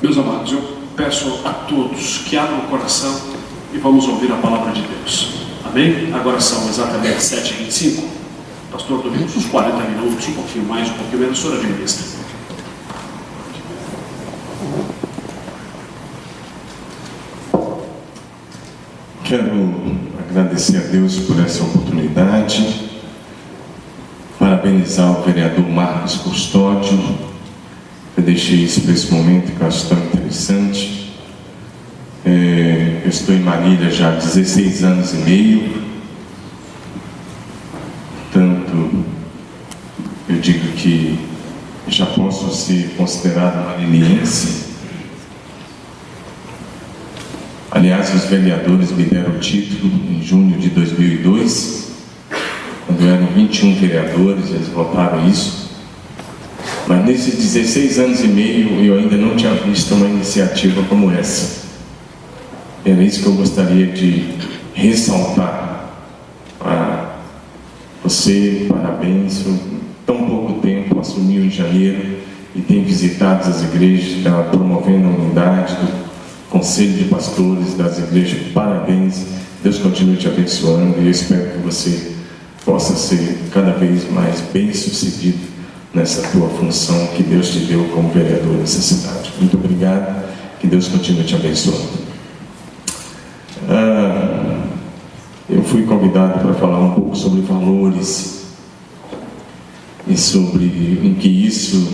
Meus amados, eu peço a todos que abram o coração e vamos ouvir a palavra de Deus. Amém? Agora são exatamente 7h25. Pastor, dormimos uns 40 minutos, um pouquinho mais, um pouquinho menos, senhora administra. Quero agradecer a Deus por essa oportunidade, parabenizar o vereador Marcos Custódio. Eu deixei isso para esse momento que eu acho tão interessante. Eu estou em Marília já há 16 anos e meio, portanto, eu digo que já posso ser considerado mariliense. Aliás, os vereadores me deram o título em junho de 2002, quando eram 21 vereadores, eles votaram isso. Mas nesses 16 anos e meio eu ainda não tinha visto uma iniciativa como essa. Era isso que eu gostaria de ressaltar. Você, parabéns, tão pouco tempo, assumiu em janeiro e tem visitado as igrejas, está promovendo a unidade do Conselho de Pastores das igrejas. Parabéns, Deus continue te abençoando e eu espero que você possa ser cada vez mais bem sucedido nessa tua função que Deus te deu como vereador nessa cidade. Muito obrigado, que Deus continue te abençoando. Eu fui convidado para falar um pouco sobre valores e sobre em que isso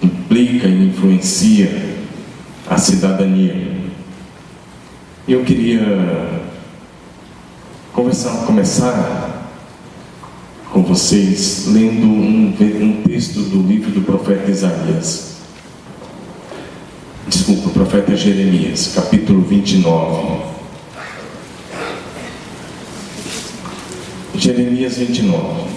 implica e influencia a cidadania. Eu queria começar com vocês lendo um texto do livro do profeta Isaías. Desculpa, o profeta Jeremias, capítulo 29. Jeremias 29.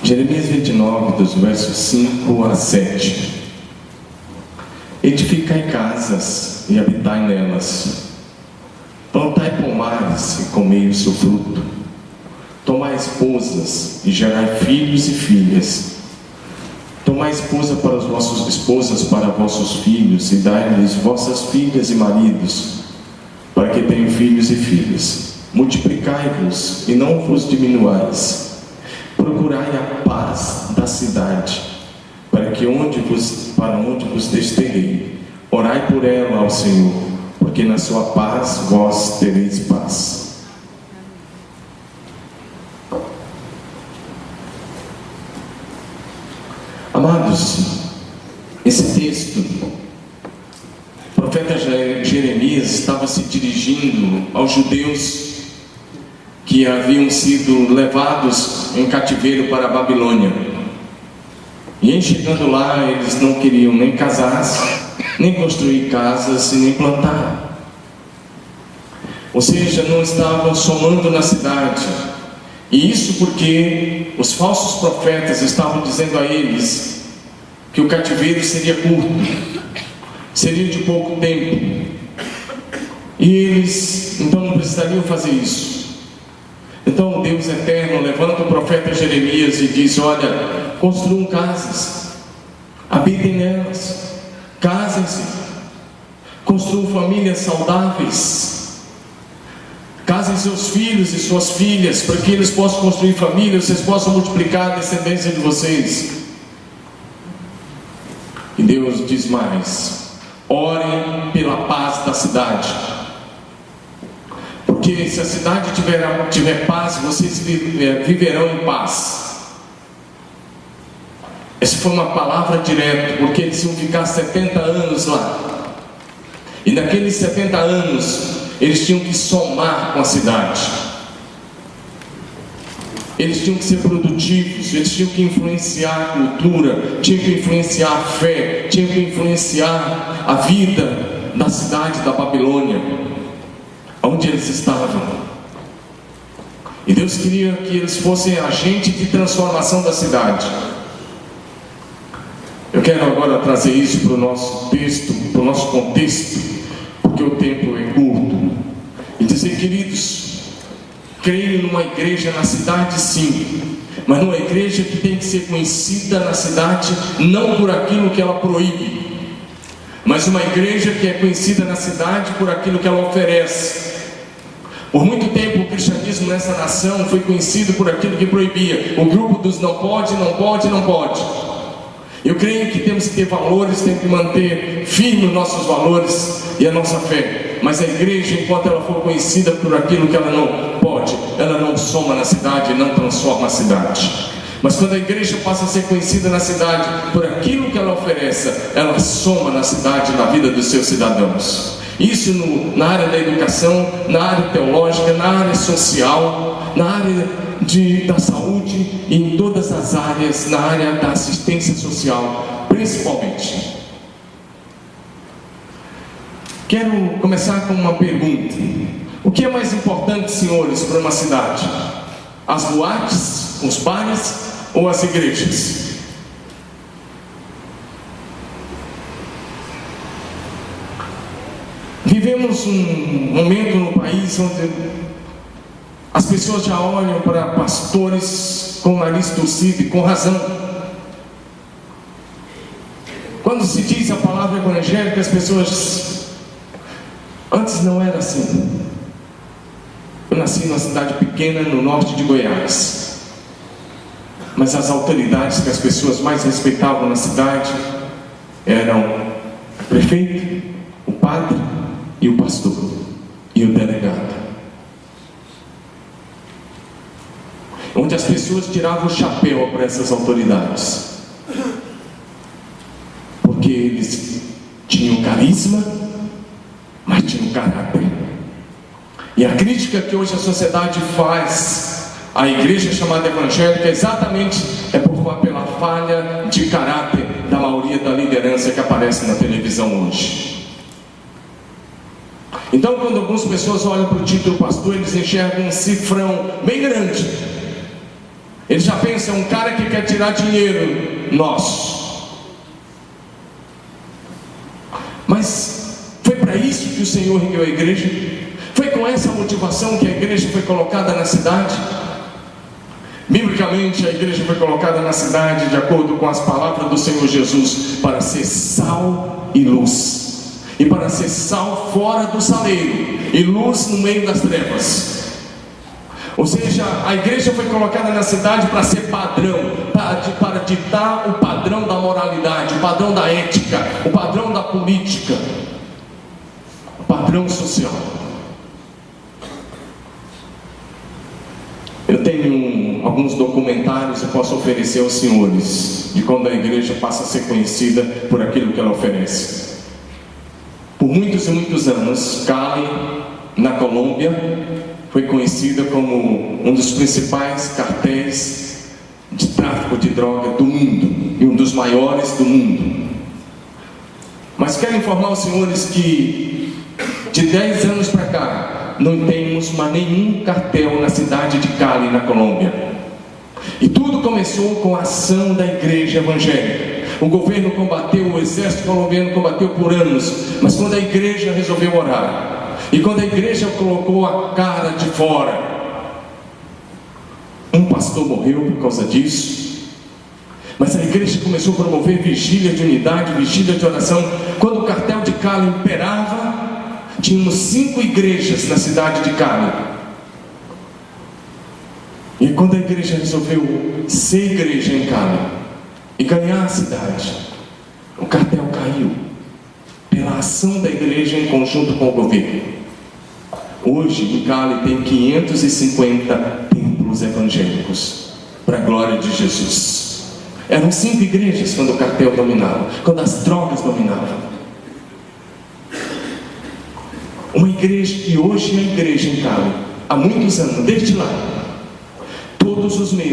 Jeremias 29, dos versos 5 a 7. Edificai casas e habitai nelas, plantai pomares e comei o seu fruto, tomai esposas e gerai filhos e filhas, tomai esposas para vossos filhos e dai-lhes vossas filhas e maridos, para que tenham filhos e filhas. Multiplicai-vos e não vos diminuais. Procurai a paz da cidade, para onde vos desterrei. Orai por ela ao Senhor, porque na sua paz vós tereis paz. Amados, esse texto, o profeta Jeremias estava se dirigindo aos judeus que haviam sido levados em cativeiro para a Babilônia. E em chegando lá, eles não queriam nem casar-se, nem construir casas e nem plantar. Ou seja, não estavam somando na cidade. E isso porque os falsos profetas estavam dizendo a eles que o cativeiro seria curto, seria de pouco tempo, e eles então não precisariam fazer isso. Então o Deus eterno levanta o profeta Jeremias e diz: olha, construam casas, habitem nelas, casem-se, construam famílias saudáveis, casem seus filhos e suas filhas, para que eles possam construir família, vocês possam multiplicar a descendência de vocês. E Deus diz mais: orem pela paz da cidade, porque se a cidade tiver paz, vocês viverão em paz. Essa foi uma palavra direta, porque eles iam ficar 70 anos lá, e naqueles 70 anos eles tinham que somar com a cidade, eles tinham que ser produtivos, eles tinham que influenciar a cultura, tinham que influenciar a fé, tinham que influenciar a vida da cidade da Babilônia, onde eles estavam. E Deus queria que eles fossem agentes de transformação da cidade. Eu quero agora trazer isso para o nosso texto, para o nosso contexto, porque o tempo é curto, e dizer: queridos, creio numa igreja na cidade, sim, mas numa igreja que tem que ser conhecida na cidade não por aquilo que ela proíbe, mas uma igreja que é conhecida na cidade por aquilo que ela oferece. Por muito tempo o cristianismo nessa nação foi conhecido por aquilo que proibia, o grupo dos não pode, não pode, não pode. Eu creio que temos que ter valores, temos que manter firmes os nossos valores e a nossa fé, mas a igreja, enquanto ela for conhecida por aquilo que ela não pode, ela não soma na cidade, não transforma a cidade. Mas quando a igreja passa a ser conhecida na cidade por aquilo que ela oferece, ela soma na cidade, na vida dos seus cidadãos. Isso na área da educação, na área teológica, na área social, na área da saúde e em todas as áreas, na área da assistência social, principalmente. Quero começar com uma pergunta. O que é mais importante, senhores, para uma cidade? As boates, os bares ou as igrejas? Vivemos um momento no país onde as pessoas já olham para pastores com o nariz torcido e com razão. Quando se diz a palavra evangélica, as pessoas... Antes não era assim. Eu nasci numa cidade pequena no norte de Goiás, mas as autoridades que as pessoas mais respeitavam na cidade eram o prefeito, o padre e o pastor e o delegado, onde as pessoas tiravam o chapéu para essas autoridades, porque eles tinham carisma, mas tinham caráter. E a crítica que hoje a sociedade faz à igreja chamada evangélica exatamente pela falha de caráter da maioria da liderança que aparece na televisão hoje. Então, quando algumas pessoas olham para o título pastor, eles enxergam um cifrão bem grande. Eles já pensam, um cara que quer tirar dinheiro nosso. Mas foi para isso que o Senhor ergueu a igreja? Foi com essa motivação que a igreja foi colocada na cidade? Biblicamente, a igreja foi colocada na cidade de acordo com as palavras do Senhor Jesus, para ser sal e luz. E para ser sal fora do saleiro e luz no meio das trevas. Ou seja, a igreja foi colocada na cidade para ser padrão, para ditar o padrão da moralidade, o padrão da ética, o padrão da política, o padrão social. Eu tenho alguns documentários que posso oferecer aos senhores de quando a igreja passa a ser conhecida por aquilo que ela oferece. Por muitos e muitos anos, Cali, na Colômbia, foi conhecida como um dos principais cartéis de tráfico de droga do mundo e um dos maiores do mundo. Mas quero informar os senhores que de 10 anos para cá não temos mais nenhum cartel na cidade de Cali, na Colômbia. E tudo começou com a ação da igreja evangélica. O governo combateu, o exército colombiano combateu por anos, mas quando a igreja resolveu orar, e quando a igreja colocou a cara de fora, um pastor morreu por causa disso, mas a igreja começou a promover vigília de unidade, vigília de oração. Quando o cartel de Cali imperava, tínhamos 5 igrejas na cidade de Cali. E quando a igreja resolveu ser igreja em Cali e ganhar a cidade, o cartel caiu pela ação da igreja em conjunto com o governo. Hoje em Cali tem 550 templos evangélicos para a glória de Jesus. Eram 5 igrejas quando o cartel dominava, quando as drogas dominavam. Uma igreja que hoje é igreja em Cali, há muitos anos, desde lá, todos os meses